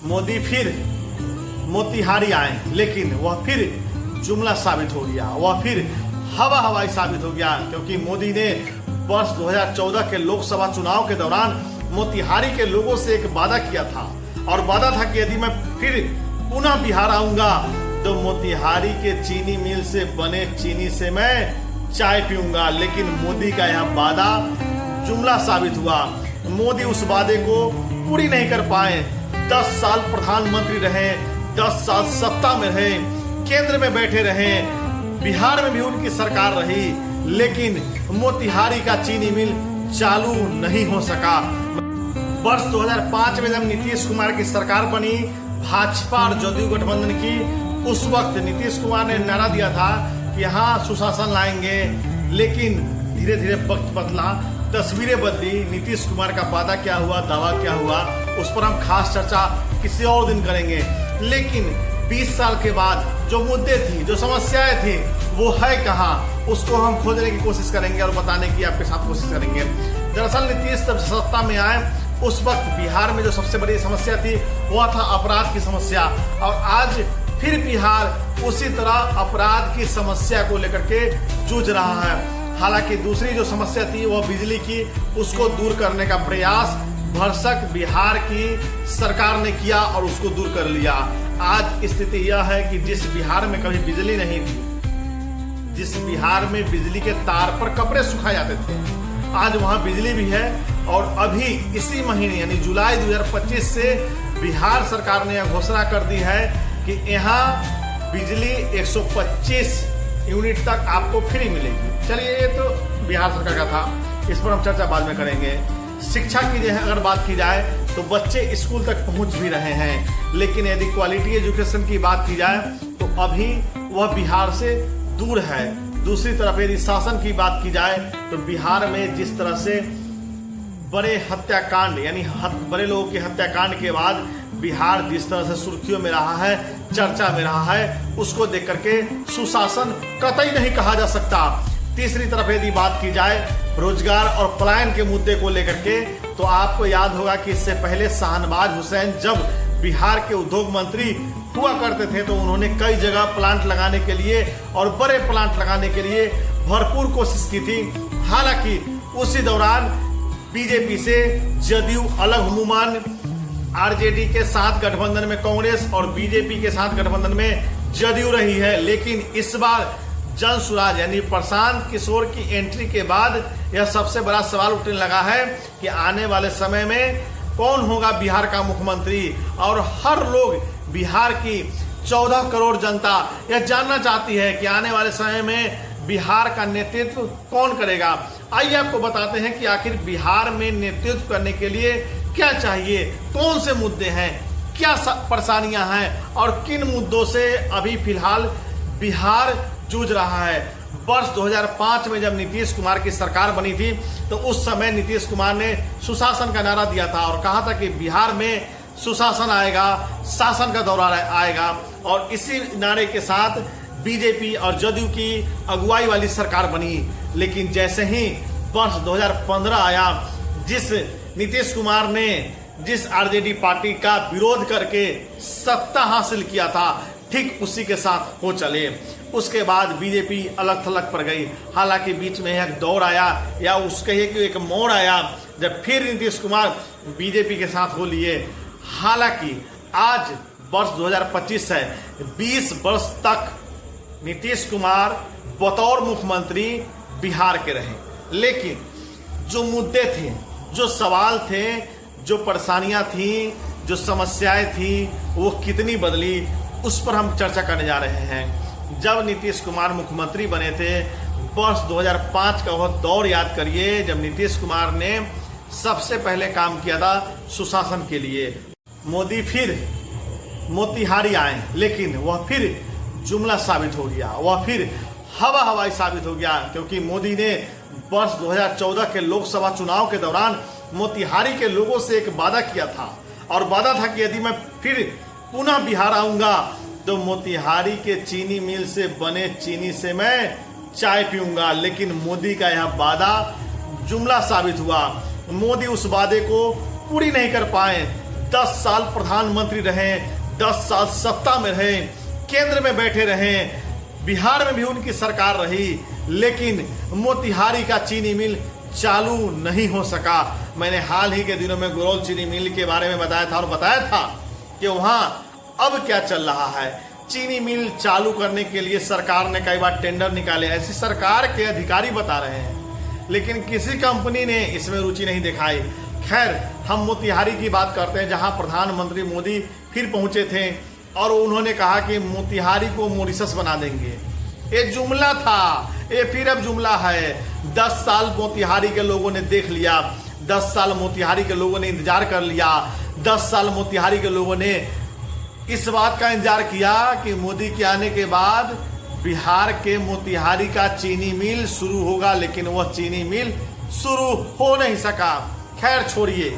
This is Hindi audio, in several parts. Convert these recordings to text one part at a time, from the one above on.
मोदी फिर मोतिहारी आए, लेकिन वह फिर जुमला साबित हो गया, वह फिर हवाई साबित हो गया, क्योंकि मोदी ने वर्ष 2014 के लोकसभा चुनाव के दौरान मोतिहारी के लोगों से एक वादा किया था, और वादा था कि यदि मैं फिर पुनः बिहार आऊंगा तो मोतिहारी के चीनी मिल से बने चीनी से मैं चाय पीऊंगा। लेकिन मोदी का यह वादा जुमला साबित हुआ। मोदी उस वादे को पूरी नहीं कर पाए। 10 साल प्रधानमंत्री रहे, 10 साल सत्ता में रहे, केंद्र में बैठे रहे, बिहार में भी उनकी सरकार रही, लेकिन मोतिहारी का चीनी मिल चालू नहीं हो सका। वर्ष 2005 में जब नीतीश कुमार की सरकार बनी, भाजपा और जदयू गठबंधन की, उस वक्त नीतीश कुमार ने नारा दिया था कि हाँ सुशासन लाएंगे, लेकिन धीरे धीरे वक्त बदला, तस्वीरें बदली। नीतीश कुमार का वादा क्या हुआ, दावा क्या हुआ, उस पर हम खास चर्चा किसी और दिन करेंगे। लेकिन 20 साल के बाद जो मुद्दे थी, जो समस्याएं थी, वो है कहाँ, उसको हम खोजने की कोशिश करेंगे और बताने की आपके साथ कोशिश करेंगे। दरअसल नीतीश जब सत्ता में आए, उस वक्त बिहार में जो सबसे बड़ी समस्या थी वह था अपराध की समस्या, और आज फिर बिहार उसी तरह अपराध की समस्या को लेकर के जूझ रहा है। हालांकि दूसरी जो समस्या थी वह बिजली की, उसको दूर करने का प्रयास भरसक बिहार की सरकार ने किया और उसको दूर कर लिया। आज स्थिति यह है कि जिस बिहार में कभी बिजली नहीं थी, जिस बिहार में बिजली के तार पर कपड़े सुखाए जाते थे, आज वहां बिजली भी है। और अभी इसी महीने यानी जुलाई 2025 से बिहार सरकार ने यह घोषणा कर दी है कि यहाँ बिजली 125 यूनिट तक आपको फ्री मिलेगी। चलिए, ये तो बिहार सरकार का था, इस पर हम चर्चा बाद में करेंगे। शिक्षा की जो है अगर बात की जाए तो बच्चे स्कूल तक पहुंच भी रहे हैं, लेकिन यदि क्वालिटी एजुकेशन की बात की जाए तो अभी वह बिहार से दूर है। दूसरी तरफ यदि शासन की बात की जाए तो बिहार में जिस तरह से बड़े हत्याकांड यानी बड़े लोगों के हत्याकांड के बाद बिहार जिस तरह से सुर्खियों में रहा है, चर्चा में रहा है, उसको देख करके सुशासन कतई नहीं कहा जा सकता। तीसरी तरफ यदि बात की जाए रोजगार और पलायन के मुद्दे को लेकर के, तो आपको याद होगा कि इससे पहले शाहनवाज हुसैन जब बिहार के उद्योग मंत्री हुआ करते थे तो उन्होंने कई जगह प्लांट लगाने के लिए और बड़े प्लांट लगाने के लिए भरपूर कोशिश की थी। हालांकि उसी दौरान बीजेपी से जदयू अलग हुमान, आरजेडी के साथ गठबंधन में कांग्रेस और बीजेपी के साथ गठबंधन में जदयू रही है। लेकिन इस बार जन सुराज यानी प्रशांत किशोर की एंट्री के बाद यह सबसे बड़ा सवाल उठने लगा है कि आने वाले समय में कौन होगा बिहार का मुख्यमंत्री। और हर लोग बिहार की 14 करोड़ जनता यह जानना चाहती है कि आने वाले समय में बिहार का नेतृत्व कौन करेगा। आइए आपको बताते हैं कि आखिर बिहार में नेतृत्व करने के लिए क्या चाहिए, कौन से मुद्दे हैं, क्या परेशानियां हैं और किन मुद्दों से अभी फिलहाल बिहार जूझ रहा है। वर्ष 2005 में जब नीतीश कुमार की सरकार बनी थी तो उस समय नीतीश कुमार ने सुशासन का नारा दिया था और कहा था कि बिहार में सुशासन आएगा, शासन का दौर आएगा। और इसी नारे के साथ बीजेपी और जदयू की अगुवाई वाली सरकार बनी। लेकिन जैसे ही वर्ष 2015 आया, जिस नीतीश कुमार ने जिस आरजेडी पार्टी का विरोध करके सत्ता हासिल किया था, ठीक उसी के साथ हो चले। उसके बाद बीजेपी अलग थलग पड़ गई। हालांकि बीच में एक दौर आया या उसके एक मोड़ आया जब फिर नीतीश कुमार बीजेपी के साथ हो लिए। हालांकि आज वर्ष 2025 है, 20 वर्ष तक नीतीश कुमार बतौर मुख्यमंत्री बिहार के रहे, लेकिन जो मुद्दे थे, जो सवाल थे, जो परेशानियां थी, जो समस्याएं थी, वो कितनी बदली, उस पर हम चर्चा करने जा रहे हैं। जब नीतीश कुमार मुख्यमंत्री बने थे, वर्ष 2005 का वह दौर याद करिए जब नीतीश कुमार ने सबसे पहले काम किया था सुशासन के लिए। मोदी फिर मोतिहारी आए, लेकिन वह फिर जुमला साबित हो गया, वह फिर हवाई साबित हो गया, क्योंकि मोदी ने वर्ष 2014 के लोकसभा चुनाव के दौरान मोतिहारी के लोगों से एक वादा किया था, और वादा था कि यदि मैं फिर पुनः बिहार आऊंगा तो मोतिहारी के चीनी मिल से बने चीनी से मैं चाय पीऊंगा। लेकिन मोदी का यह वादा जुमला साबित हुआ। मोदी उस वादे को पूरी नहीं कर पाए। 10 साल प्रधानमंत्री रहे, 10 साल सत्ता में रहे, केंद्र में बैठे रहे, बिहार में भी उनकी सरकार रही, लेकिन मोतिहारी का चीनी मिल चालू नहीं हो सका। मैंने हाल ही के दिनों में गुरौल चीनी मिल के बारे में बताया था और बताया था कि वहां अब क्या चल रहा है। चीनी मिल चालू करने के लिए सरकार ने कई बार टेंडर निकाले, ऐसी सरकार के अधिकारी बता रहे हैं, लेकिन किसी कंपनी ने इसमें रुचि नहीं दिखाई। खैर, हम मोतिहारी की बात करते हैं, जहां प्रधानमंत्री मोदी फिर पहुंचे थे और उन्होंने कहा कि मोतिहारी को मॉरिशस बना देंगे। ये जुमला था, ये फिर अब जुमला है। 10 साल मोतिहारी के लोगों ने देख लिया, 10 साल मोतिहारी के लोगों ने इंतजार कर लिया, 10 साल मोतिहारी के लोगों ने इस बात का इंतजार किया कि मोदी के आने के बाद बिहार के मोतिहारी का चीनी मिल शुरू होगा, लेकिन वह चीनी मिल शुरू हो नहीं सका। खैर छोड़िए,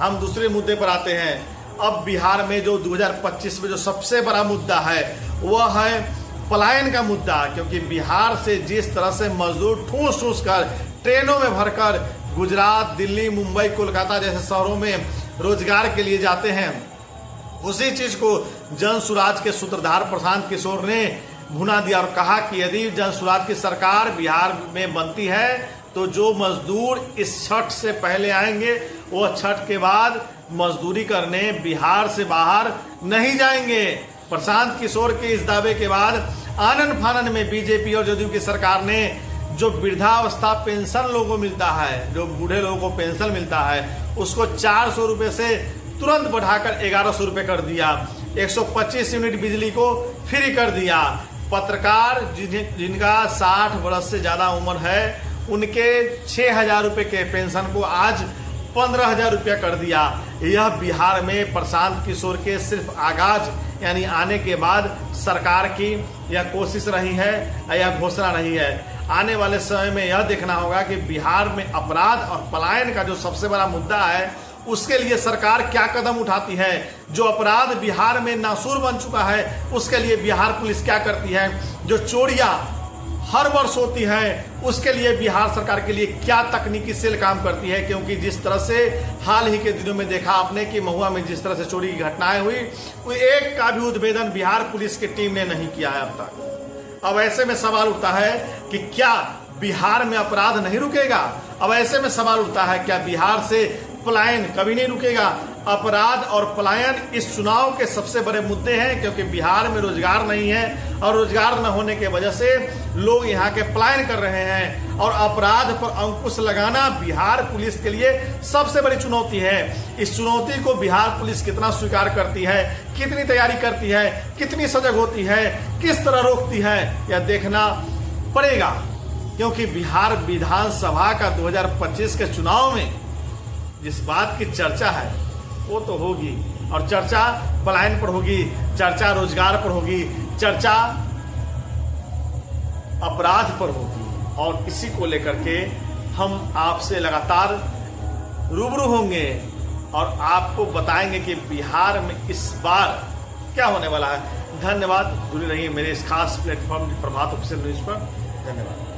हम दूसरे मुद्दे पर आते हैं। अब बिहार में जो 2025 में जो सबसे बड़ा मुद्दा है वह है पलायन का मुद्दा, क्योंकि बिहार से जिस तरह से मजदूर ठूस ठूस कर ट्रेनों में भरकर गुजरात, दिल्ली, मुंबई, कोलकाता जैसे शहरों में रोजगार के लिए जाते हैं, उसी चीज को जन सुराज के सूत्रधार प्रशांत किशोर ने भुना दिया और कहा कि यदि जन सुराज की सरकार बिहार में बनती है तो जो मजदूर इस छठ से पहले आएंगे वो छठ के बाद मजदूरी करने बिहार से बाहर नहीं जाएंगे। प्रशांत किशोर के इस दावे के बाद आनन फानन में बीजेपी और जदयू की सरकार ने जो वृद्धावस्था पेंशन लोगों को मिलता है, जो बूढ़े लोगों को पेंशन मिलता है, उसको 400 रुपए से तुरंत बढ़ाकर 1100 रुपए कर दिया। 125 यूनिट बिजली को फ्री कर दिया। पत्रकार जिनका 60 वर्ष से ज्यादा उम्र है उनके 6,000 रुपए के पेंशन को आज 15,000 रुपया कर दिया। यह बिहार में प्रशांत किशोर के सिर्फ आगाज यानी आने के बाद सरकार की यह कोशिश रही है, यह घोषणा रही है। आने वाले समय में यह देखना होगा कि बिहार में अपराध और पलायन का जो सबसे बड़ा मुद्दा है उसके लिए सरकार क्या कदम उठाती है। जो अपराध बिहार में नासूर बन चुका है उसके लिए बिहार पुलिस क्या करती है। जो चोरियां हर वर्ष होती है उसके लिए बिहार सरकार के लिए क्या तकनीकी सेल काम करती है, क्योंकि जिस तरह से हाल ही के दिनों में देखा आपने कि महुआ में जिस तरह से चोरी की घटनाएं हुई, कोई एक का भी उद्भेदन बिहार पुलिस की टीम ने नहीं किया है अब तक। अब ऐसे में सवाल उठता है कि क्या बिहार में अपराध नहीं रुकेगा। अब ऐसे में सवाल उठता है क्या बिहार से पलायन कभी नहीं रुकेगा। अपराध और पलायन इस चुनाव के सबसे बड़े मुद्दे हैं, क्योंकि बिहार में रोजगार नहीं है और रोजगार न होने के वजह से लोग यहाँ के पलायन कर रहे हैं। और अपराध पर अंकुश लगाना बिहार पुलिस के लिए सबसे बड़ी चुनौती है। इस चुनौती को बिहार पुलिस कितना स्वीकार करती है, कितनी तैयारी करती है, कितनी सजग होती है, किस तरह रोकती है, यह देखना पड़ेगा। क्योंकि बिहार विधानसभा का 2025 के चुनाव में जिस बात की चर्चा है वो तो होगी, और चर्चा पलायन पर होगी, चर्चा रोजगार पर होगी, चर्चा अपराध पर होगी। और इसी को लेकर के हम आपसे लगातार रूबरू होंगे और आपको बताएंगे कि बिहार में इस बार क्या होने वाला है। धन्यवाद, जुड़े रहिए मेरे इस खास प्लेटफॉर्म प्रभात ऑफिशियल न्यूज पर। धन्यवाद।